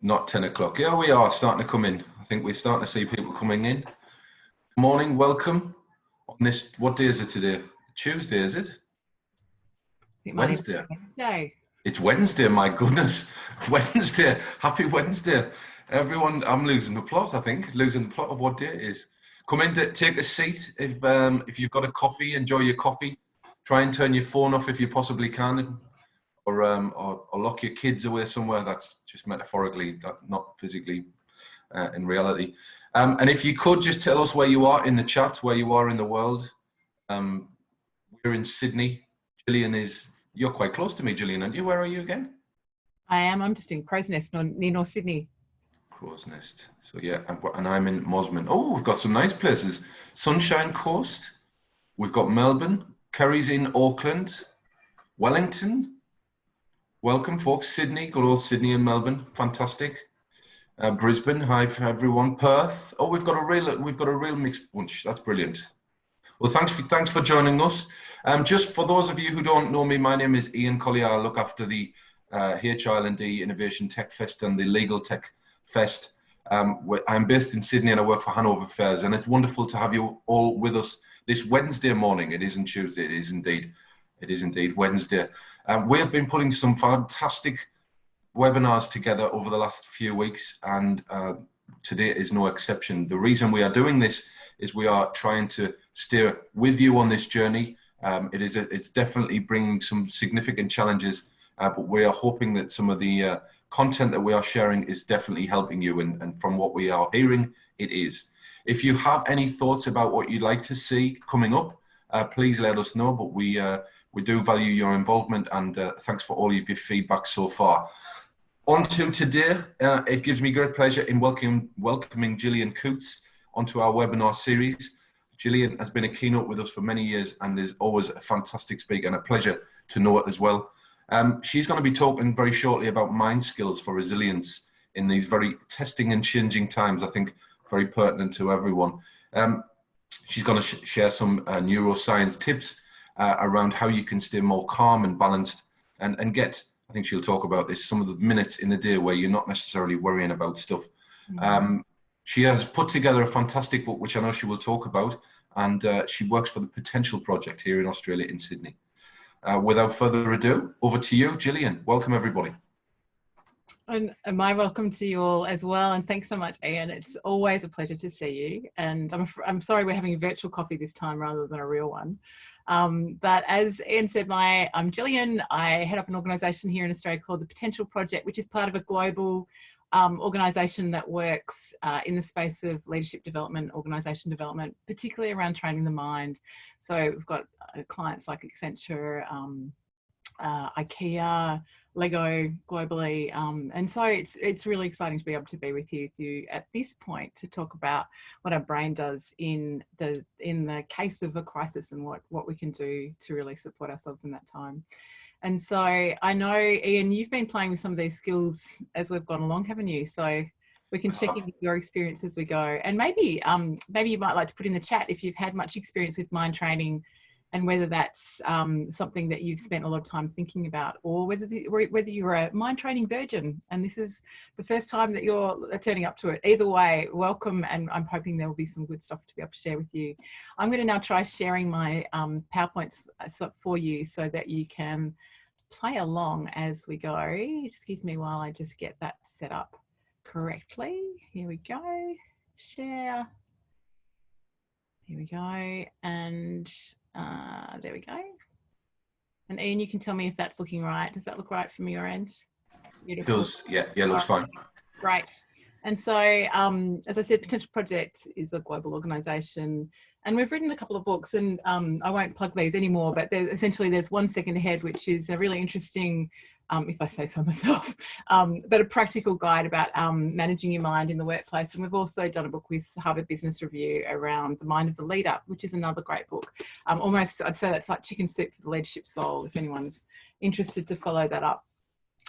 Not 10 o'clock. Yeah, we are starting to come in. I think we're starting to see people coming in. Morning, welcome. On this, what day is it today? Tuesday, is it? It might even Wednesday. be Wednesday. It's Wednesday, my goodness. Wednesday. Happy Wednesday. Everyone, I'm losing the plot, I think. Losing the plot of what day it is. Come in, take a seat. If you've got a coffee, enjoy your coffee. Try and turn your phone off if you possibly can. Or lock your kids away somewhere. That's just metaphorically, not physically, in reality. And if you could just tell us where you are in the chat, where you are in the world. We're in Sydney. You're quite close to me, Gillian, aren't you? Where are you again? I am. I'm just in Crow's Nest near North Sydney. Crow's Nest. So yeah, and I'm in Mosman. Oh, we've got some nice places. Sunshine Coast. We've got Melbourne. Kerry's in Auckland. Wellington. Welcome, folks. Sydney, good old Sydney and Melbourne. Fantastic. Brisbane, hi for everyone. Perth. Oh, we've got a real mixed bunch. That's brilliant. Well, thanks for joining us. Just for those of you who don't know me, my name is Ian Collier. I look after the HIL&D Innovation Tech Fest and the Legal Tech Fest. I'm based in Sydney and I work for Hanover Fairs, and it's wonderful to have you all with us this Wednesday morning. It isn't Tuesday. It is indeed Wednesday. We have been putting some fantastic webinars together over the last few weeks, and today is no exception. The reason we are doing this is we are trying to steer with you on this journey. It's definitely bringing some significant challenges, but we are hoping that some of the content that we are sharing is definitely helping you, and from what we are hearing, it is. If you have any thoughts about what you'd like to see coming up, please let us know, but we do value your involvement, and thanks for all of your feedback so far. On to today, it gives me great pleasure in welcoming Gillian Coutts onto our webinar series. Gillian has been a keynote with us for many years and is always a fantastic speaker and a pleasure to know it as well. She's going to be talking very shortly about mind skills for resilience in these very testing and changing times, I think very pertinent to everyone. She's going to share some neuroscience tips around how you can stay more calm and balanced and get, I think she'll talk about this, some of the minutes in the day where you're not necessarily worrying about stuff. Mm-hmm. She has put together a fantastic book, which I know she will talk about, and she works for the Potential Project here in Australia, in Sydney. Without further ado, over to you, Gillian. Welcome, everybody. And my welcome to you all as well. And thanks so much, Ian. It's always a pleasure to see you. And I'm sorry we're having a virtual coffee this time rather than a real one. But as Ian said, I'm Gillian. I head up an organisation here in Australia called the Potential Project, which is part of a global organisation that works in the space of leadership development, organisation development, particularly around training the mind. So we've got clients like Accenture, IKEA, Lego globally, and so it's really exciting to be able to be with you at this point to talk about what our brain does in the case of a crisis and what we can do to really support ourselves in that time. And so I know, Ian, you've been playing with some of these skills as we've gone along, haven't you? So we can check in with your experience as we go, and maybe you might like to put in the chat if you've had much experience with mind training, and whether that's something that you've spent a lot of time thinking about, or whether you're a mind training virgin and this is the first time that you're turning up to it. Either way, welcome, and I'm hoping there will be some good stuff to be able to share with you. I'm going to now try sharing my PowerPoints for you so that you can play along as we go. Excuse me while I just get that set up correctly. Here we go. Share. Here we go. And there we go. And Ian, you can tell me if that's looking right. Does that look right from your end? Beautiful. It does. Yeah, looks fine. Great. And so, as I said, Potential Project is a global organisation, and we've written a couple of books, and I won't plug these anymore, but there's One Second Ahead, which is a really interesting, if I say so myself, but a practical guide about managing your mind in the workplace. And we've also done a book with Harvard Business Review around The Mind of the Leader, which is another great book. Almost, I'd say that's like chicken soup for the leadership soul, if anyone's interested to follow that up.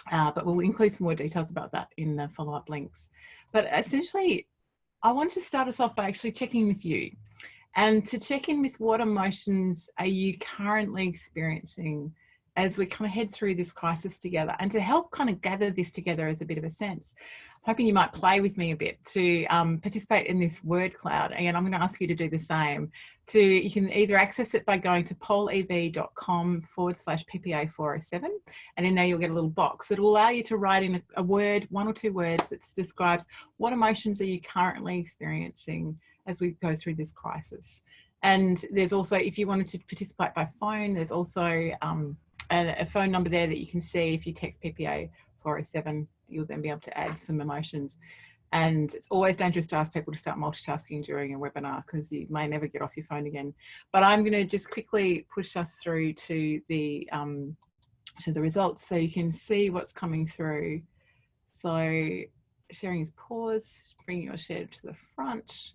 But we'll include some more details about that in the follow-up links. But essentially, I want to start us off by actually checking with you, and to check in with what emotions are you currently experiencing as we kind of head through this crisis together, and to help kind of gather this together as a bit of a sense. I'm hoping you might play with me a bit to participate in this word cloud. And I'm going to ask you to do the same. You can either access it by going to polev.com/PPA407. And in there you'll get a little box that will allow you to write in a word, 1 or 2 words that describes what emotions are you currently experiencing as we go through this crisis. And there's also, if you wanted to participate by phone, there's also a phone number there that you can see. If you text PPA 407, you'll then be able to add some emotions. And it's always dangerous to ask people to start multitasking during a webinar, because you may never get off your phone again. But I'm going to just quickly push us through to the results so you can see what's coming through. So sharing is paused, bringing your share to the front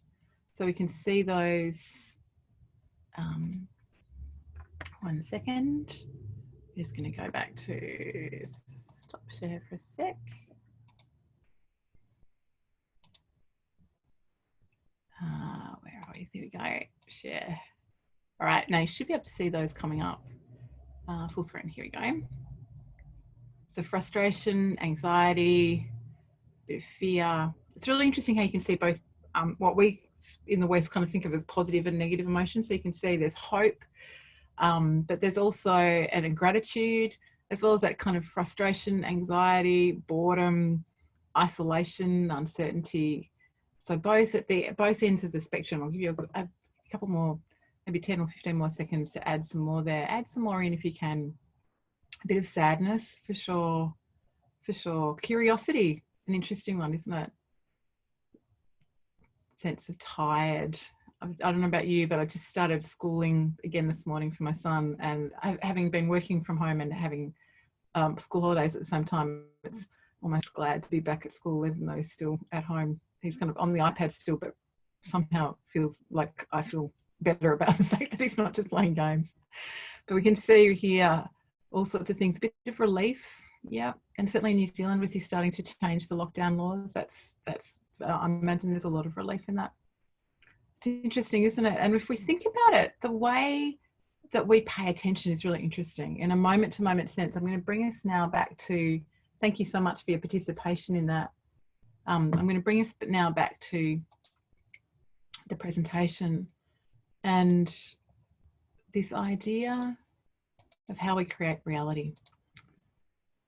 so we can see those. 1 second. I'm just going to go back to stop share for a sec. Where are we? There we go. Share. All right, now you should be able to see those coming up. Full screen. Here we go. So frustration, anxiety, bit of fear. It's really interesting how you can see both what we in the West kind of think of as positive and negative emotions. So you can see there's hope, but there's also an gratitude, as well as that kind of frustration, anxiety, boredom, isolation, uncertainty. So both ends of the spectrum. I'll give you a couple more, maybe 10 or 15 more seconds to add some more there. Add some more in if you can. A bit of sadness, for sure. For sure. Curiosity, an interesting one, isn't it? Sense of tired. I don't know about you, but I just started schooling again this morning for my son, and having been working from home and having school holidays at the same time, it's almost glad to be back at school, even though he's still at home. He's kind of on the iPad still, but somehow it feels like I feel better about the fact that he's not just playing games. But we can see here all sorts of things, a bit of relief, yeah. And certainly in New Zealand, with you starting to change the lockdown laws, that's I imagine there's a lot of relief in that. It's interesting, isn't it? And if we think about it, the way that we pay attention is really interesting in a moment-to-moment sense. I'm going to bring us now back to, thank you so much for your participation in that. I'm going to bring us now back to the presentation and this idea of how we create reality.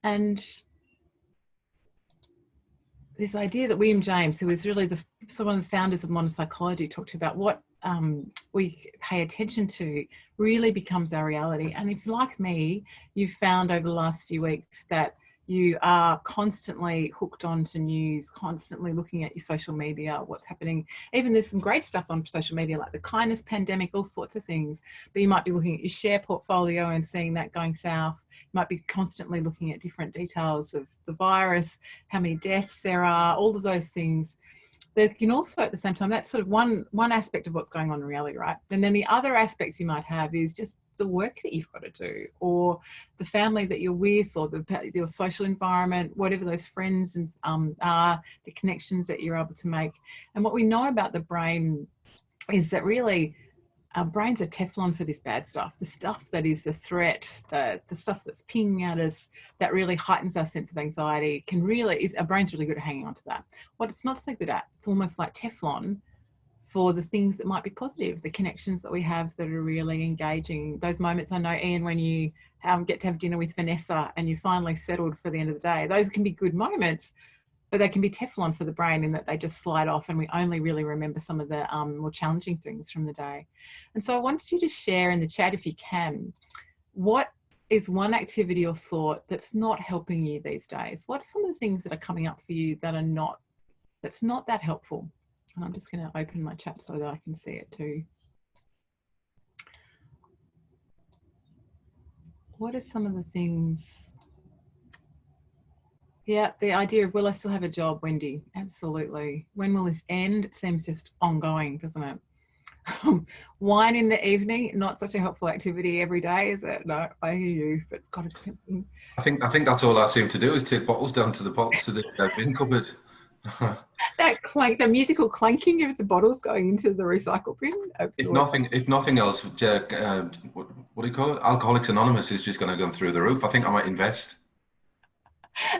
And this idea that William James, who is really one of the founders of modern psychology, talked about what we pay attention to really becomes our reality. And if, like me, you've found over the last few weeks that you are constantly hooked onto news, constantly looking at your social media, what's happening. Even there's some great stuff on social media, like the kindness pandemic, all sorts of things. But you might be looking at your share portfolio and seeing that going south. You might be constantly looking at different details of the virus, how many deaths there are, all of those things. There can also, at the same time, that's sort of one aspect of what's going on in reality, right? And then the other aspects you might have is just the work that you've got to do, or the family that you're with, or your social environment, whatever those friends are, the connections that you're able to make. And what we know about the brain is that really our brains are Teflon for this bad stuff, the stuff that is the threat, the stuff that's pinging at us, that really heightens our sense of anxiety, our brain's really good at hanging on to that. What it's not so good at, it's almost like Teflon for the things that might be positive, the connections that we have that are really engaging. Those moments, I know, Ian, when you get to have dinner with Vanessa and you finally settled for the end of the day, those can be good moments, but they can be Teflon for the brain in that they just slide off and we only really remember some of the more challenging things from the day. And so I wanted you to share in the chat, if you can, what is one activity or thought that's not helping you these days? What's some of the things that are coming up for you that's not that helpful? And I'm just going to open my chat so that I can see it too. What are some of the things? Yeah, the idea of, will I still have a job, Wendy? Absolutely. When will this end? It seems just ongoing, doesn't it? Wine in the evening, not such a helpful activity every day, is it? No, I hear you, but God, it's tempting. I think that's all I seem to do is take bottles down to the bin cupboard. That clank, the musical clanking of the bottles going into the recycle bin. Absolutely. If nothing else, what do you call it? Alcoholics Anonymous is just going to go through the roof. I think I might invest.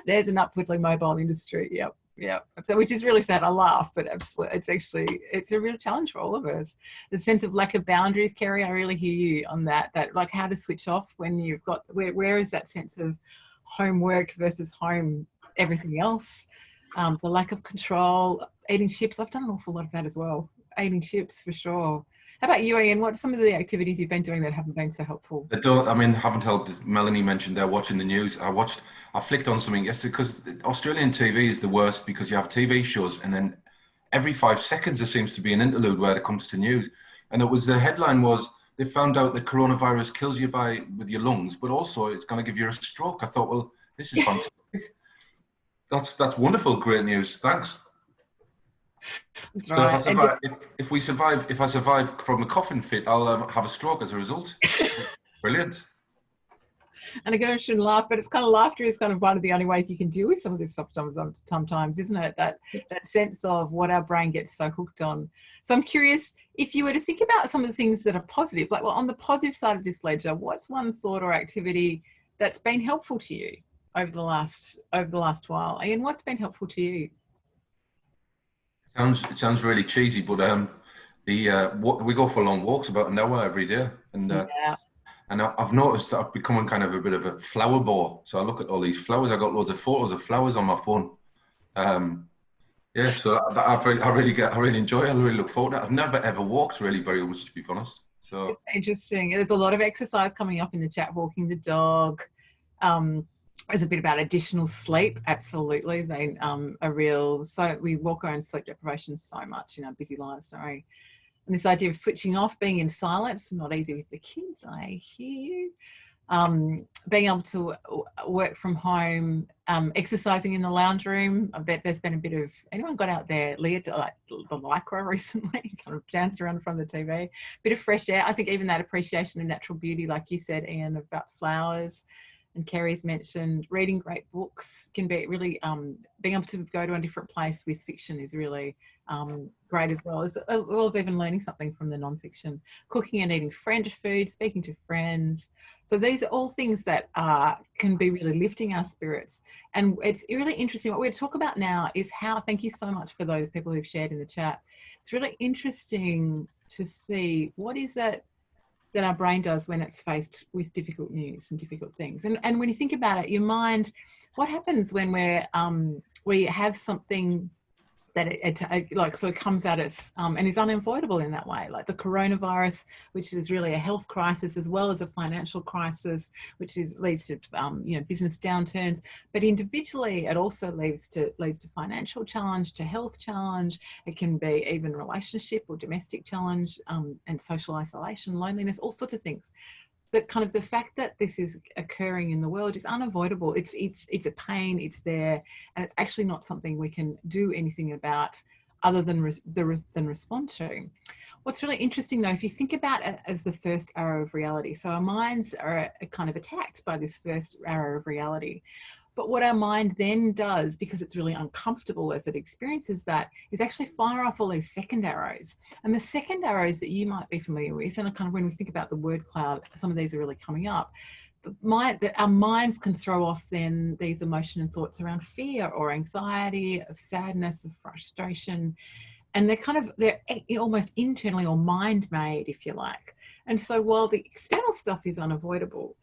There's an upwardly mobile industry. Yep. Yep. So, which is really sad. I laugh, but absolutely, it's a real challenge for all of us. The sense of lack of boundaries, Kerry, I really hear you on that, like how to switch off when you've got, where is that sense of homework versus home, everything else? The lack of control, eating chips. I've done an awful lot of that as well. Eating chips for sure. How about you, Ian? What are some of the activities you've been doing that haven't been so helpful? Haven't helped. Melanie mentioned there watching the news. I flicked on something yesterday because Australian TV is the worst because you have TV shows and then every 5 seconds there seems to be an interlude where it comes to news. And the headline was, they found out that coronavirus kills you with your lungs, but also it's going to give you a stroke. I thought, well, this is fantastic. That's wonderful. Great news. Thanks. That's So right. if I survive from a coffin fit, I'll have a stroke as a result. Brilliant. And I go, shouldn't laugh, but it's kind of, laughter is kind of one of the only ways you can deal with some of this stuff sometimes, isn't it? That sense of what our brain gets so hooked on. So I'm curious, if you were to think about some of the things that are positive, like, well, on the positive side of this ledger, what's one thought or activity that's been helpful to you over the last while? Ian, what's been helpful to you? It sounds really cheesy, but we go for long walks about an hour every day, and I've noticed that I've become kind of a bit of a flower bore. So I look at all these flowers. I got loads of photos of flowers on my phone. So I really enjoy it. I really look forward to it. I've never ever walked really very much, to be honest. So it's interesting. There's a lot of exercise coming up in the chat. Walking the dog. There's a bit about additional sleep. Absolutely, they are real. So we walk around sleep deprivation so much in our busy lives, don't we? And this idea of switching off, being in silence, not easy with the kids. I hear you. Being able to work from home, exercising in the lounge room. I bet there's been a bit of, anyone got out there, Leah, like the lycra recently, kind of danced around in front of the TV. Bit of fresh air. I think even that appreciation of natural beauty, like you said, Ian, about flowers. And Kerry's mentioned reading great books can be really, being able to go to a different place with fiction is really great as well as even learning something from the non-fiction. Cooking and eating French food, speaking to friends. So these are all things that can be really lifting our spirits. And it's really interesting. What we're going to talk about now is how, thank you so much for those people who've shared in the chat. It's really interesting to see what is it that our brain does when it's faced with difficult news and difficult things. And when you think about it, your mind, what happens when we have something that it like sort of comes at us and is unavoidable in that way, like the coronavirus, which is really a health crisis as well as a financial crisis, which leads to business downturns. But individually, it also leads to financial challenge, to health challenge. It can be even relationship or domestic challenge, and social isolation, loneliness, all sorts of things. That kind of the fact that this is occurring in the world is unavoidable. It's a pain. It's there, and it's actually not something we can do anything about other than respond to. What's really interesting, though, if you think about it as the first arrow of reality, so our minds are kind of attacked by this first arrow of reality. But what our mind then does, because it's really uncomfortable as it experiences that, is actually fire off all these second arrows. And the second arrows that you might be familiar with, and kind of when we think about the word cloud, some of these are really coming up. Our minds can throw off then these emotion and thoughts around fear or anxiety, of sadness, of frustration. And they're almost internally or mind-made, if you like. And so while the external stuff is unavoidable,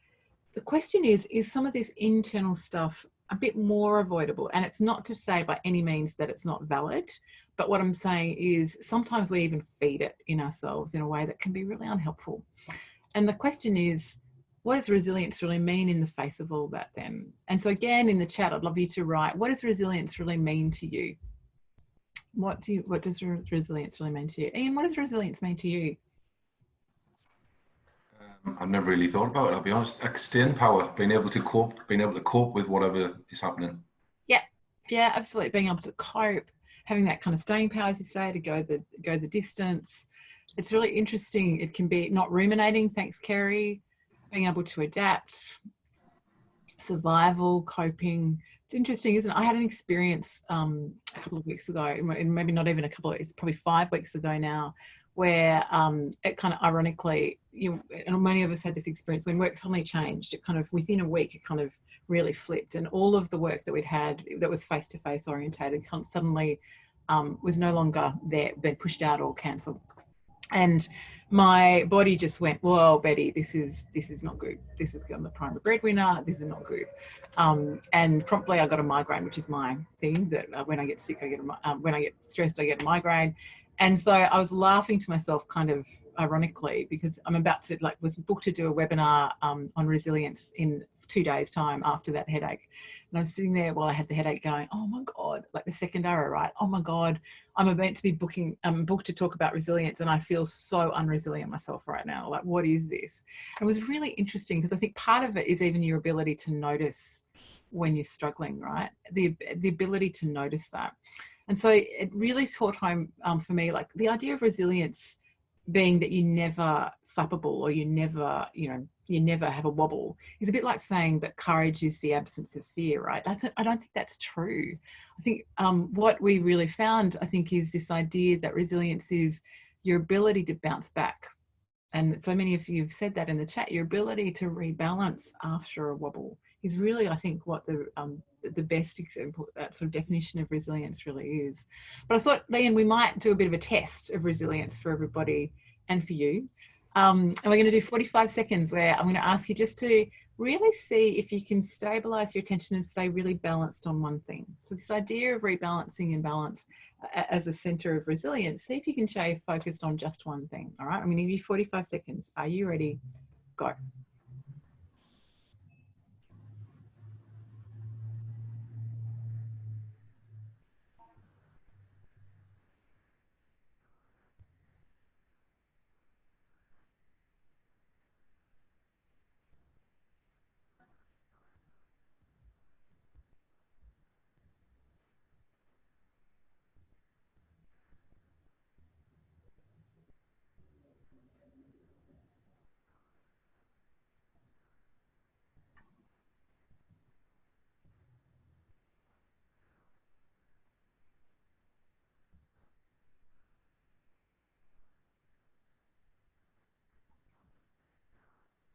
the question is some of this internal stuff a bit more avoidable? And it's not to say by any means that it's not valid, but what I'm saying is sometimes we even feed it in ourselves in a way that can be really unhelpful. And the question is, what does resilience really mean in the face of all that then? And so again, in the chat, I'd love you to write, what does resilience really mean to you? What does resilience really mean to you? Ian, what does resilience mean to you? I've never really thought about it, I'll be honest. Staying power, being able to cope with whatever is happening. Yeah, absolutely. Being able to cope, having that kind of staying power, as you say, to go the distance. It's really interesting. It can be not ruminating, thanks, Kerry, being able to adapt, survival, coping, It's interesting, isn't it? I had an experience a couple of weeks ago, and maybe not even a couple of, it's probably 5 weeks ago now, where it kind of ironically, and many of us had this experience when work suddenly changed. It kind of within a week, it kind of really flipped, and all of the work that we'd had that was face-to-face orientated suddenly was no longer there, been pushed out or cancelled. And my body just went, "Whoa, Betty, this is not good. This is, I'm the primary breadwinner. This is not good." And promptly, I got a migraine, which is my thing. That when I get sick, when I get stressed, I get a migraine. And so I was laughing to myself, kind of ironically, because I'm about to was booked to do a webinar on resilience in 2 days' time after that headache. And I was sitting there while I had the headache going, oh my God, like the second arrow, right? Oh my God, I'm about to be booked to talk about resilience, and I feel so unresilient myself right now. Like, what is this? It was really interesting because I think part of it is even your ability to notice when you're struggling, right? The ability to notice that. And so it really taught home for me, like the idea of resilience being that you never flappable, or you never have a wobble, is a bit like saying that courage is the absence of fear, right? I don't think that's true. I think what we really found, I think, is this idea that resilience is your ability to bounce back. And so many of you have said that in the chat, your ability to rebalance after a wobble is really, I think, what the best example, that sort of definition of resilience really is. But I thought, Leanne, we might do a bit of a test of resilience for everybody and for you. And we're going to do 45 seconds where I'm going to ask you just to really see if you can stabilize your attention and stay really balanced on one thing. So this idea of rebalancing and balance as a center of resilience, see if you can stay focused on just one thing. All right, I'm going to give you 45 seconds. Are you ready? Go.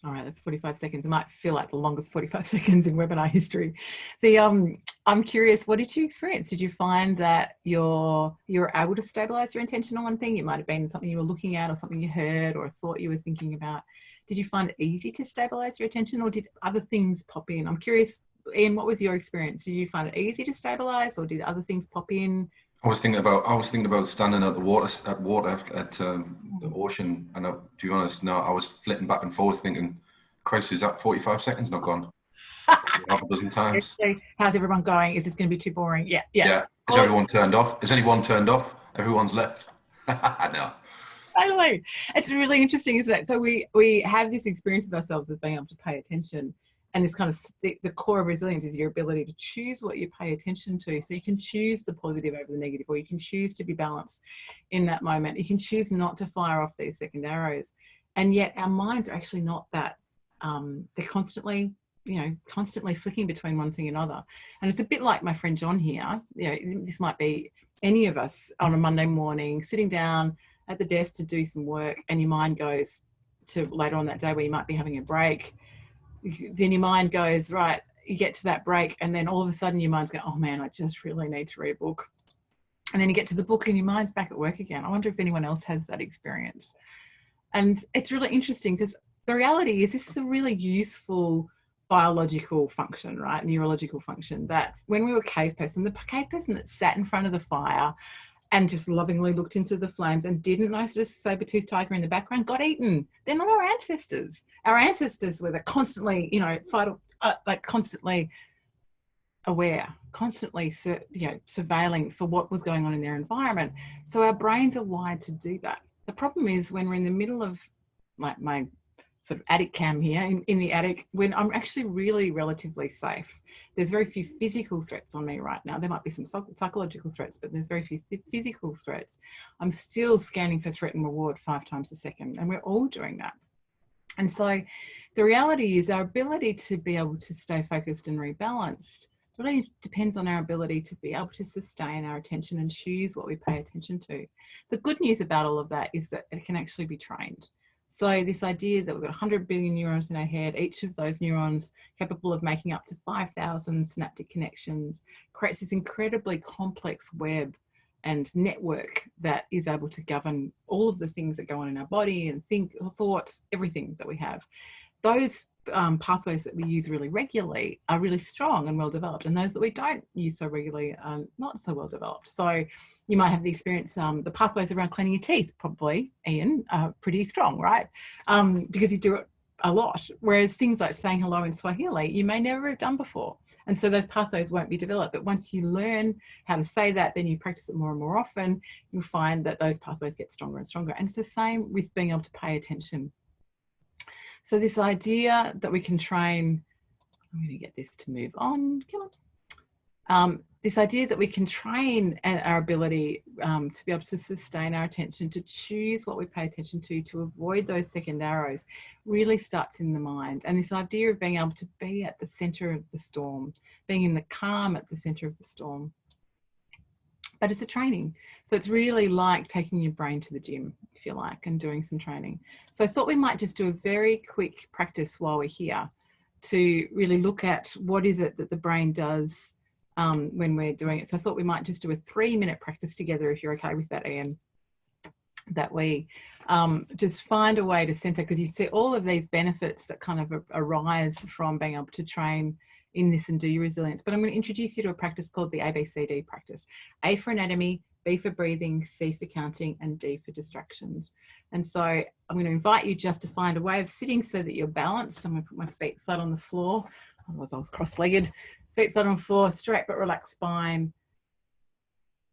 All right, that's 45 seconds. It might feel like the longest 45 seconds in webinar history. I'm curious, what did you experience? Did you find that you were able to stabilize your attention on one thing? It might have been something you were looking at, or something you heard, or a thought you were thinking about. Did you find it easy to stabilize your attention, or did other things pop in? I'm curious, Ian, what was your experience? Did you find it easy to stabilize, or did other things pop in? I was thinking about standing at the the ocean, and to be honest, no, I was flitting back and forth thinking, Christ, is that 45 seconds not gone? Half a dozen times. How's everyone going? Is this going to be too boring? Yeah. Is everyone turned off? Is anyone turned off? Everyone's left. No. Totally. It's really interesting, isn't it? So we have this experience of ourselves as being able to pay attention. And this kind of the core of resilience is your ability to choose what you pay attention to. So you can choose the positive over the negative, or you can choose to be balanced in that moment. You can choose not to fire off these second arrows. And yet our minds are actually not that. They're constantly flicking between one thing and another. And it's a bit like my friend John here. This might be any of us on a Monday morning, sitting down at the desk to do some work, and your mind goes to later on that day where you might be having a break. Then your mind goes, right, you get to that break, and then all of a sudden your mind's going, oh man, I just really need to read a book. And then you get to the book and your mind's back at work again. I wonder if anyone else has that experience. And it's really interesting because the reality is this is a really useful biological function, right? Neurological function, that when we were the cave person that sat in front of the fire and just lovingly looked into the flames and didn't notice a saber-toothed tiger in the background got eaten. They're not our ancestors. Our ancestors were the constantly, constantly aware, constantly, surveilling for what was going on in their environment. So our brains are wired to do that. The problem is when we're in the middle of like my sort of attic cam here in the attic, when I'm actually really relatively safe. There's very few physical threats on me right now. There might be some psychological threats, but there's very few physical threats. I'm still scanning for threat and reward 5 times a second, and we're all doing that. And so the reality is our ability to be able to stay focused and rebalanced really depends on our ability to be able to sustain our attention and choose what we pay attention to. The good news about all of that is that it can actually be trained. So this idea that we've got 100 billion neurons in our head, each of those neurons capable of making up to 5,000 synaptic connections, creates this incredibly complex web and network that is able to govern all of the things that go on in our body and thoughts, everything that we have. Those pathways that we use really regularly are really strong and well developed, and those that we don't use so regularly are not so well developed. So you might have the experience, the pathways around cleaning your teeth, probably, Ian, are pretty strong, right? Because you do it a lot. Whereas things like saying hello in Swahili, you may never have done before. And so those pathways won't be developed. But once you learn how to say that, then you practice it more and more often, you'll find that those pathways get stronger and stronger. And it's the same with being able to pay attention. So this idea that we can train, I'm going to get this to move on, come on. This idea that we can train our ability to be able to sustain our attention, to choose what we pay attention to avoid those second arrows, really starts in the mind. And this idea of being able to be at the center of the storm, being in the calm at the center of the storm. But it's a training. So it's really like taking your brain to the gym, if you like, and doing some training. So I thought we might just do a very quick practice while we're here to really look at what is it that the brain does when we're doing it. So I thought we might just do a 3-minute practice together, if you're okay with that, Ian, that we just find a way to center, because you see all of these benefits that kind of arise from being able to train in this and do your resilience. But I'm going to introduce you to a practice called the ABCD practice. A for anatomy, B for breathing, C for counting, and D for distractions. And so I'm going to invite you just to find a way of sitting so that you're balanced. I'm going to put my feet flat on the floor. Otherwise I was cross-legged. Feet flat on the floor, straight but relaxed spine.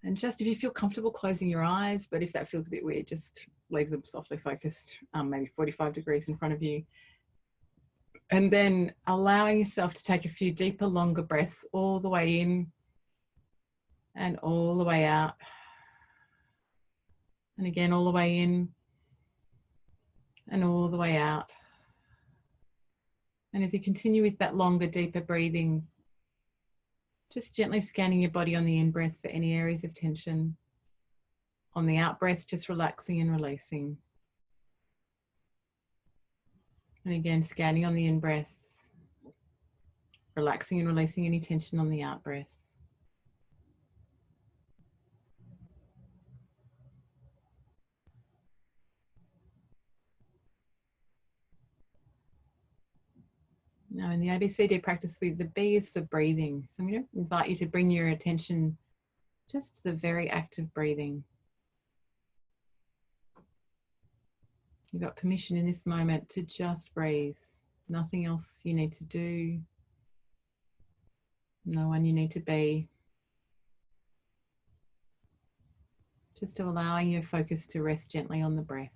And just if you feel comfortable closing your eyes, but if that feels a bit weird, just leave them softly focused, maybe 45 degrees in front of you. And then allowing yourself to take a few deeper, longer breaths all the way in and all the way out. And again, all the way in and all the way out. And as you continue with that longer, deeper breathing, just gently scanning your body on the in-breath for any areas of tension. On the out-breath, just relaxing and releasing. And again, scanning on the in-breath, relaxing and releasing any tension on the out-breath. Now in the ABCD practice, the B is for breathing. So I'm going to invite you to bring your attention just to the very act of breathing. You've got permission in this moment to just breathe. Nothing else you need to do. No one you need to be. Just allowing your focus to rest gently on the breath.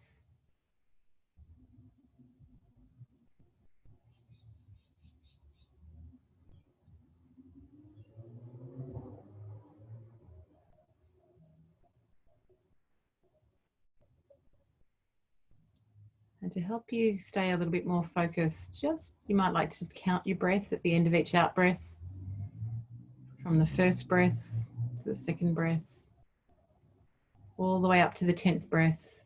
And to help you stay a little bit more focused, you might like to count your breath at the end of each out breath. From the first breath to the second breath, all the way up to the 10th breath.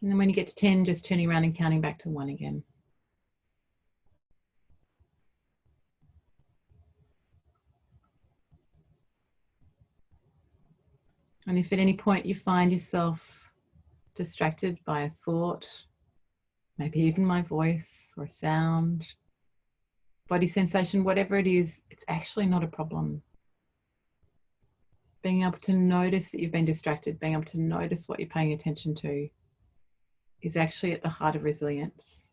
And then when you get to 10, just turning around and counting back to 1 again. And if at any point you find yourself distracted by a thought, maybe even my voice or a sound, body sensation, whatever it is, it's actually not a problem. Being able to notice that you've been distracted, being able to notice what you're paying attention to is actually at the heart of resilience.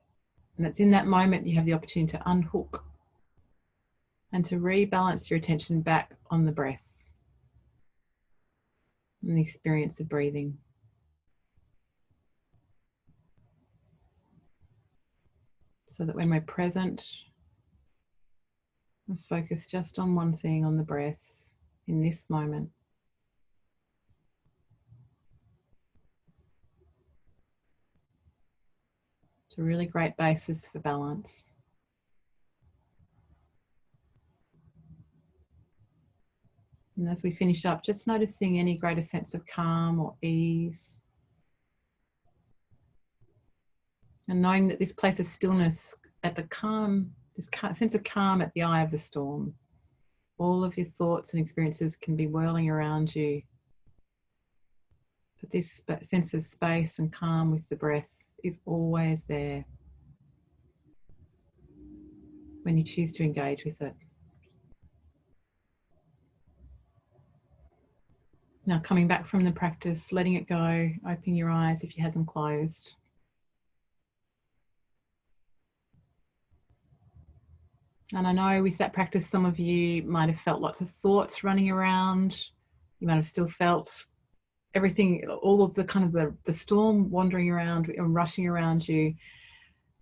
And it's in that moment you have the opportunity to unhook and to rebalance your attention back on the breath and the experience of breathing. So that when we're present, we focus just on one thing, on the breath in this moment. It's a really great basis for balance. And as we finish up, just noticing any greater sense of calm or ease. And knowing that this place of stillness at the calm, this sense of calm at the eye of the storm. All of your thoughts and experiences can be whirling around you. But this sense of space and calm with the breath is always there when you choose to engage with it. Now, coming back from the practice, letting it go, opening your eyes if you had them closed. And I know with that practice, some of you might have felt lots of thoughts running around. You might have still felt everything, all of the kind of the storm wandering around and rushing around you.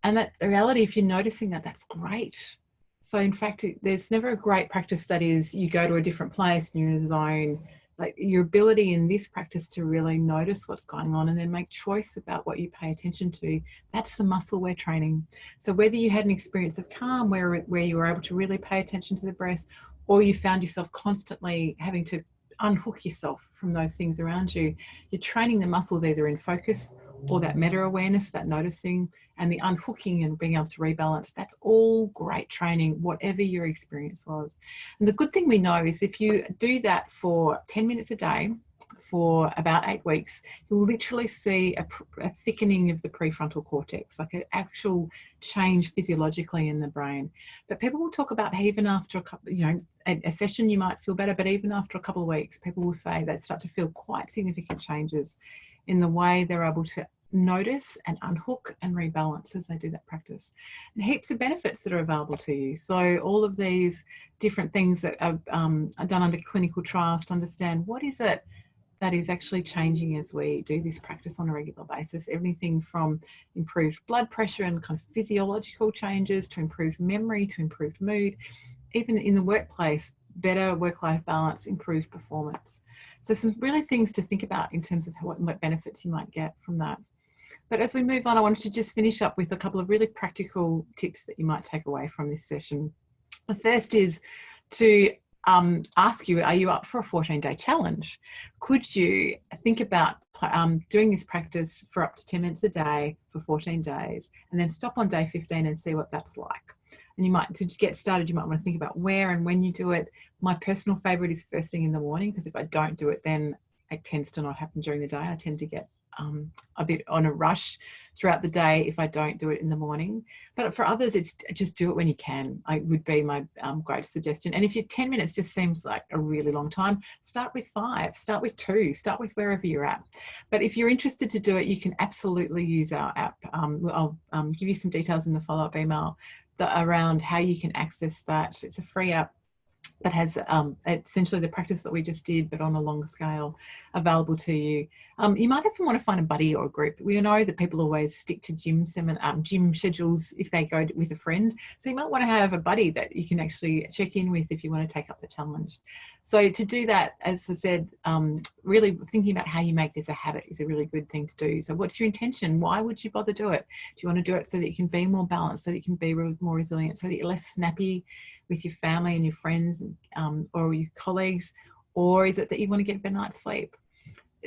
And that the reality, if you're noticing that, that's great. So in fact, there's never a great practice that is you go to a different place and you're in a zone. Like your ability in this practice to really notice what's going on and then make choice about what you pay attention to, that's the muscle we're training. So whether you had an experience of calm where you were able to really pay attention to the breath, or you found yourself constantly having to unhook yourself from those things around you, you're training the muscles either in focus or that meta-awareness, that noticing, and the unhooking and being able to rebalance. That's all great training, whatever your experience was. And the good thing we know is if you do that for 10 minutes a day for about 8 weeks, you'll literally see a thickening of the prefrontal cortex, like an actual change physiologically in the brain. But people will talk about even after a couple, a session you might feel better, but even after a couple of weeks, people will say they start to feel quite significant changes in the way they're able to notice and unhook and rebalance as they do that practice. And heaps of benefits that are available to you. So all of these different things that are done under clinical trials to understand what is it that is actually changing as we do this practice on a regular basis. Everything from improved blood pressure and kind of physiological changes to improved memory, to improved mood, even in the workplace, better work-life balance, improved performance. So some really things to think about in terms of what benefits you might get from that. But as we move on, I wanted to just finish up with a couple of really practical tips that you might take away from this session. The first is to ask you, are you up for a 14-day challenge? Could you think about doing this practice for up to 10 minutes a day for 14 days and then stop on day 15 and see what that's like? And you might, to get started, you might want to think about where and when you do it. My personal favorite is first thing in the morning, because if I don't do it, then it tends to not happen during the day. I tend to get a bit on a rush throughout the day if I don't do it in the morning. But for others, it's just do it when you can. It would be my greatest suggestion. And if your 10 minutes just seems like a really long time, start with 5, start with 2, start with wherever you're at. But if you're interested to do it, you can absolutely use our app. I'll give you some details in the follow-up email around how you can access that. It's a free app that has essentially the practice that we just did, but on a longer scale, available to you. You might even want to find a buddy or a group. We know that people always stick to gym schedules if they go with a friend. So you might want to have a buddy that you can actually check in with if you want to take up the challenge. So to do that, as I said, really thinking about how you make this a habit is a really good thing to do. So what's your intention? Why would you bother do it? Do you want to do it so that you can be more balanced, so that you can be more resilient, so that you're less snappy with your family and your friends or your colleagues? Or is it that you want to get a better night's sleep?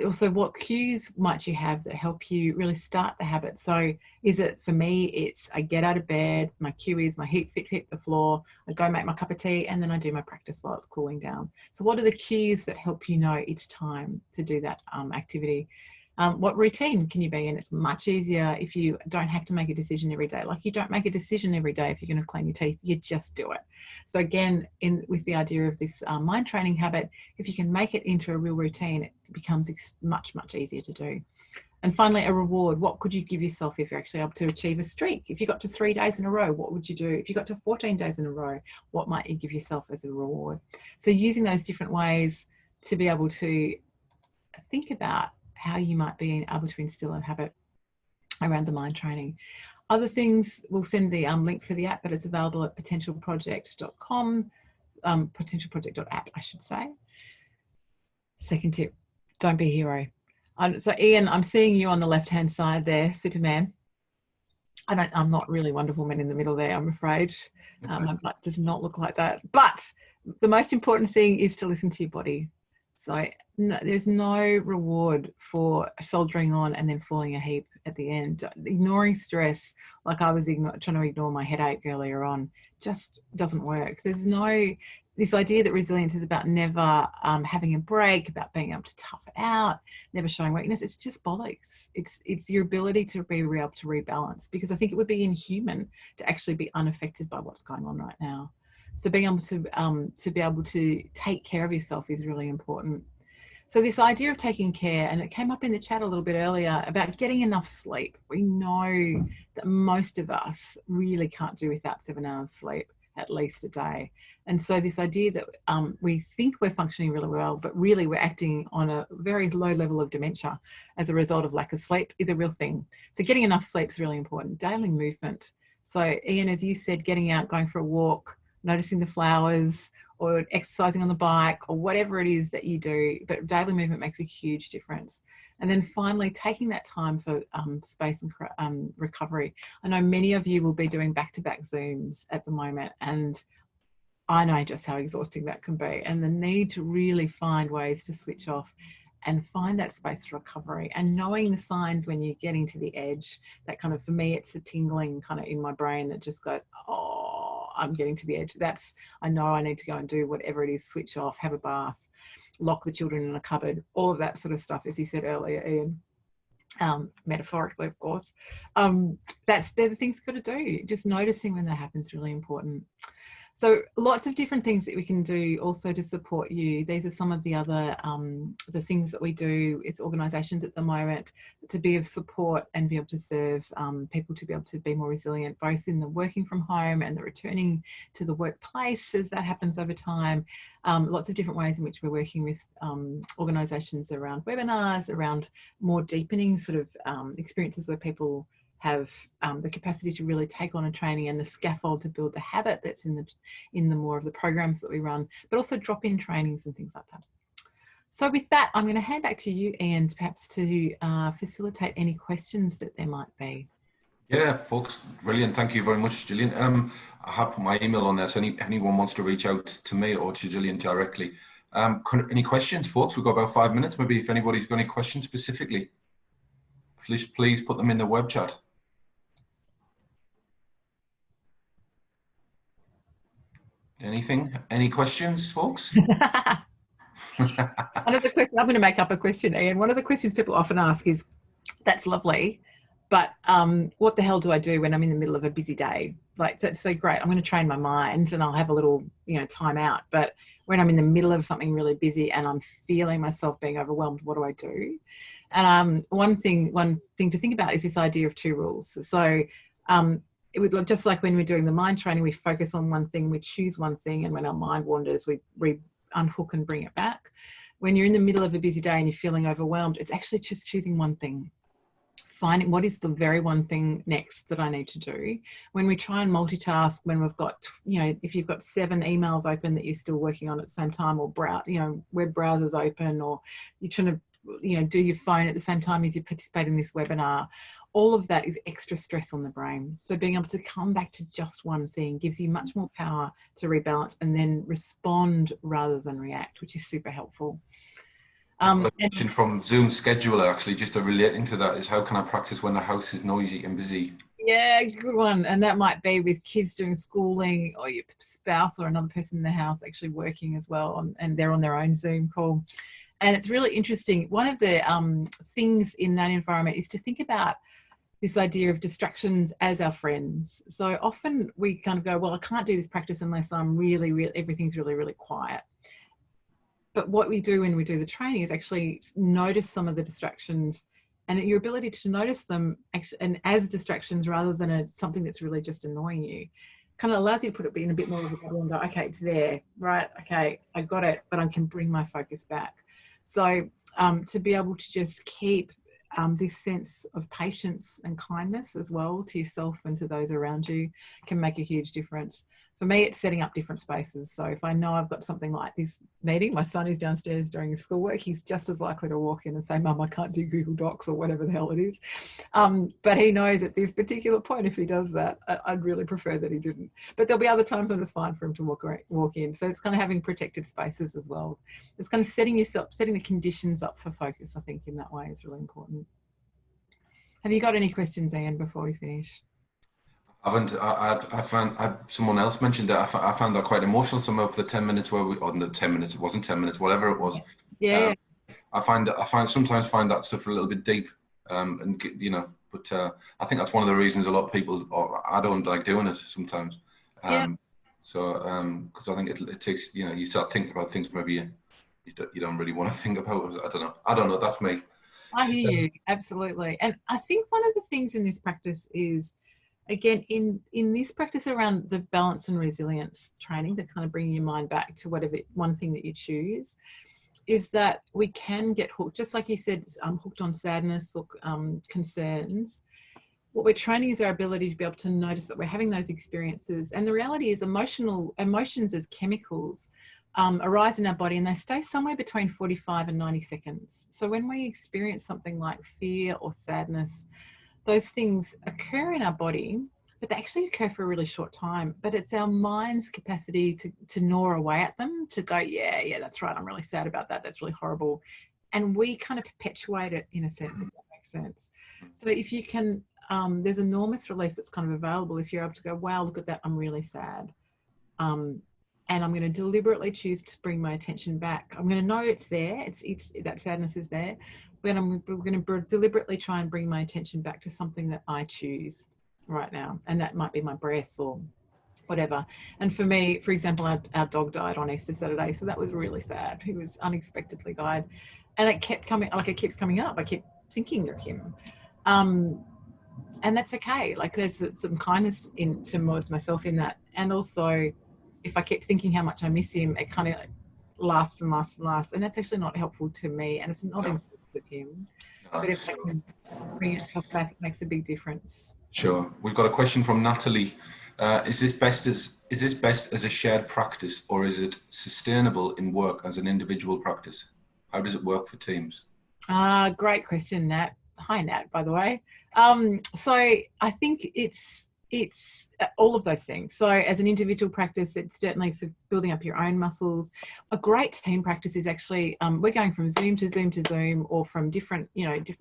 Also, what cues might you have that help you really start the habit? So is it, for me, it's I get out of bed, my cue is my feet hit the floor, I go make my cup of tea, and then I do my practice while it's cooling down. So what are the cues that help you know it's time to do that activity? What routine can you be in? It's much easier if you don't have to make a decision every day. Like you don't make a decision every day if you're going to clean your teeth, you just do it. So again, with the idea of this mind training habit, if you can make it into a real routine, it becomes much, much easier to do. And finally, a reward. What could you give yourself if you're actually able to achieve a streak? If you got to 3 days in a row, what would you do? If you got to 14 days in a row, what might you give yourself as a reward? So using those different ways to be able to think about how you might be able to instill a habit around the mind training. Other things, we'll send the link for the app, but it's available at potentialproject.com, potentialproject.app, I should say. Second tip, don't be a hero. So Ian, I'm seeing you on the left-hand side there, Superman. I'm not really Wonder Woman in the middle there, I'm afraid. My butt does not look like that. But the most important thing is to listen to your body. So no, there's no reward for soldiering on and then falling a heap at the end. Ignoring stress, like I was trying to ignore my headache earlier on, just doesn't work. This idea that resilience is about never having a break, about being able to tough it out, never showing weakness. It's just bollocks. It's your ability to be able to rebalance, because I think it would be inhuman to actually be unaffected by what's going on right now. So being able to take care of yourself is really important. So this idea of taking care, and it came up in the chat a little bit earlier about getting enough sleep. We know that most of us really can't do without 7 hours sleep, at least a day. And so this idea that we think we're functioning really well, but really we're acting on a very low level of dementia as a result of lack of sleep is a real thing. So getting enough sleep is really important. Daily movement. So Ian, as you said, getting out, going for a walk, noticing the flowers, or exercising on the bike, or whatever it is that you do, but daily movement makes a huge difference. And then finally, taking that time for space and recovery. I know many of you will be doing back-to-back Zooms at the moment, and I know just how exhausting that can be, and the need to really find ways to switch off and find that space for recovery, and knowing the signs when you're getting to the edge. That kind of, for me, it's the tingling kind of in my brain that just goes, oh, I'm getting to the edge. I know I need to go and do whatever it is, switch off, have a bath, lock the children in a cupboard, all of that sort of stuff, as you said earlier, Ian. Metaphorically, of course. They're the things you've got to do. Just noticing when that happens is really important. So lots of different things that we can do also to support you. These are some of the other the things that we do with organisations at the moment to be of support and be able to serve people to be able to be more resilient, both in the working from home and the returning to the workplace as that happens over time. Lots of different ways in which we're working with organisations around webinars, around more deepening sort of experiences where people have the capacity to really take on a training and the scaffold to build the habit that's in the more of the programs that we run, but also drop-in trainings and things like that. So with that, I'm going to hand back to you, Ian, perhaps to facilitate any questions that there might be. Yeah, folks, brilliant. Thank you very much, Gillian. I have put my email on there, so anyone wants to reach out to me or to Gillian directly. Any questions, folks? We've got about 5 minutes. Maybe if anybody's got any questions specifically, please put them in the web chat. Any questions, folks? One of the questions, I'm going to make up a question, Ian. One of the questions people often ask is, that's lovely, but what the hell do I do when I'm in the middle of a busy day? Like, that's so great. I'm going to train my mind and I'll have a little, time out. But when I'm in the middle of something really busy and I'm feeling myself being overwhelmed, what do I do? And one thing to think about is this idea of 2 rules. So it would, just like when we're doing the mind training, we focus on one thing, we choose one thing, and when our mind wanders, we unhook and bring it back. When you're in the middle of a busy day and you're feeling overwhelmed, it's actually just choosing one thing. Finding what is the very one thing next that I need to do. When we try and multitask, when we've got, if you've got 7 emails open that you're still working on at the same time, or web browsers open, or you're trying to, do your phone at the same time as you participate in this webinar, all of that is extra stress on the brain. So being able to come back to just one thing gives you much more power to rebalance and then respond rather than react, which is super helpful. A question from Zoom scheduler, actually, just to relating to that, is how can I practice when the house is noisy and busy? Yeah, good one. And that might be with kids doing schooling, or your spouse or another person in the house actually working as well, and they're on their own Zoom call. And it's really interesting. One of the things in that environment is to think about this idea of distractions as our friends. So often we kind of go, well, I can't do this practice unless I'm everything's really, really quiet. But what we do when we do the training is actually notice some of the distractions, and your ability to notice them and as distractions rather than as something that's really just annoying you, kind of allows you to put it in a bit more of a bubble and go, okay, it's there, right? Okay, I got it, but I can bring my focus back. So to be able to just keep this sense of patience and kindness as well to yourself and to those around you can make a huge difference. For me, it's setting up different spaces. So if I know I've got something like this meeting, my son is downstairs doing his schoolwork, he's just as likely to walk in and say, Mum, I can't do Google Docs or whatever the hell it is. But he knows at this particular point, if he does that, I'd really prefer that he didn't. But there'll be other times when it's fine for him to walk in. So it's kind of having protected spaces as well. It's kind of setting the conditions up for focus, I think, in that way is really important. Have you got any questions, Ian, before we finish? I found someone else mentioned that I found that quite emotional. Some of the 10 minutes where we, or the 10 minutes, it wasn't 10 minutes, whatever it was. Yeah. I sometimes find that stuff a little bit deep, and you know, but I think that's one of the reasons a lot of people, or I don't like doing it sometimes. Yeah. So, because I think it takes, you know, you start thinking about things maybe you don't really want to think about. I don't know. That's me. I hear you, absolutely. And I think one of the things in this practice is, again, in this practice around the balance and resilience training, to kind of bring your mind back to whatever one thing that you choose, is that we can get hooked, just like you said, hooked on sadness or concerns. What we're training is our ability to be able to notice that we're having those experiences. And the reality is emotions as chemicals arise in our body, and they stay somewhere between 45 and 90 seconds. So when we experience something like fear or sadness, those things occur in our body, but they actually occur for a really short time. But it's our mind's capacity to gnaw away at them, to go, yeah, that's right, I'm really sad about that, that's really horrible. And we kind of perpetuate it, in a sense, if that makes sense. So if you can, there's enormous relief that's kind of available if you're able to go, wow, look at that, I'm really sad. And I'm going to deliberately choose to bring my attention back. I'm going to know it's there, it's that sadness is there, but we're going to deliberately try and bring my attention back to something that I choose right now. And that might be my breath or whatever. And for me, for example, our dog died on Easter Saturday. So that was really sad. He was unexpectedly died. And it kept coming, like it keeps coming up. I kept thinking of him. And that's okay. Like there's some kindness towards myself in that. And also, if I keep thinking how much I miss him, it kind of lasts and lasts and lasts. And that's actually not helpful to me. And it's not in service of him. But if I can bring it back, it makes a big difference. Sure. We've got a question from Natalie. Is this best as a shared practice, or is it sustainable in work as an individual practice? How does it work for teams? Great question, Nat. Hi, Nat, by the way. So I think it's all of those things. So as an individual practice, it's certainly for building up your own muscles. A great team practice is actually, we're going from Zoom to Zoom to Zoom, or from different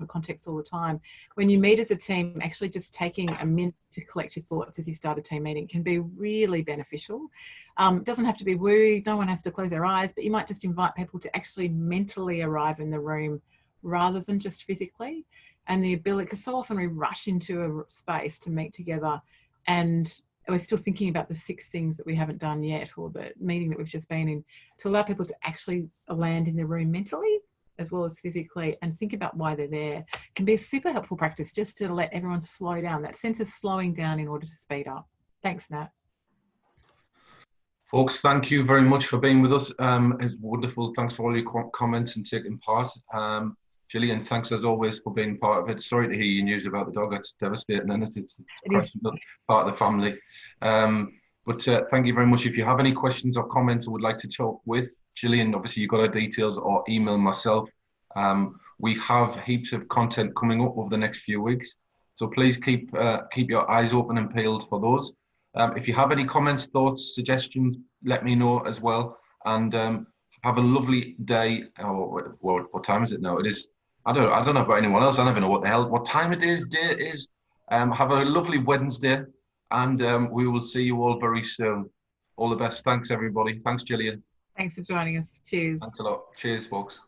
contexts all the time. When you meet as a team, actually just taking a minute to collect your thoughts as you start a team meeting can be really beneficial. It doesn't have to be woo, no one has to close their eyes, but you might just invite people to actually mentally arrive in the room rather than just physically. And the ability, because so often we rush into a space to meet together and we're still thinking about the 6 things that we haven't done yet, or the meeting that we've just been in, to allow people to actually land in the room mentally as well as physically and think about why they're there can be a super helpful practice, just to let everyone slow down, that sense of slowing down in order to speed up. Thanks, Nat. Folks, thank you very much for being with us. It's wonderful. Thanks for all your comments and taking part. Gillian, thanks as always for being part of it. Sorry to hear your news about the dog. It's devastating, and it's part of the family. But thank you very much. If you have any questions or comments or would like to talk with Gillian, obviously you've got her details, or email myself. We have heaps of content coming up over the next few weeks, so please keep your eyes open and peeled for those. If you have any comments, thoughts, suggestions, let me know as well. And have a lovely day. Oh, what time is it now? It is. I don't know about anyone else. I don't even know what time it is, day it is. Have a lovely Wednesday, and we will see you all very soon. All the best. Thanks, everybody. Thanks, Gillian. Thanks for joining us. Cheers. Thanks a lot. Cheers, folks.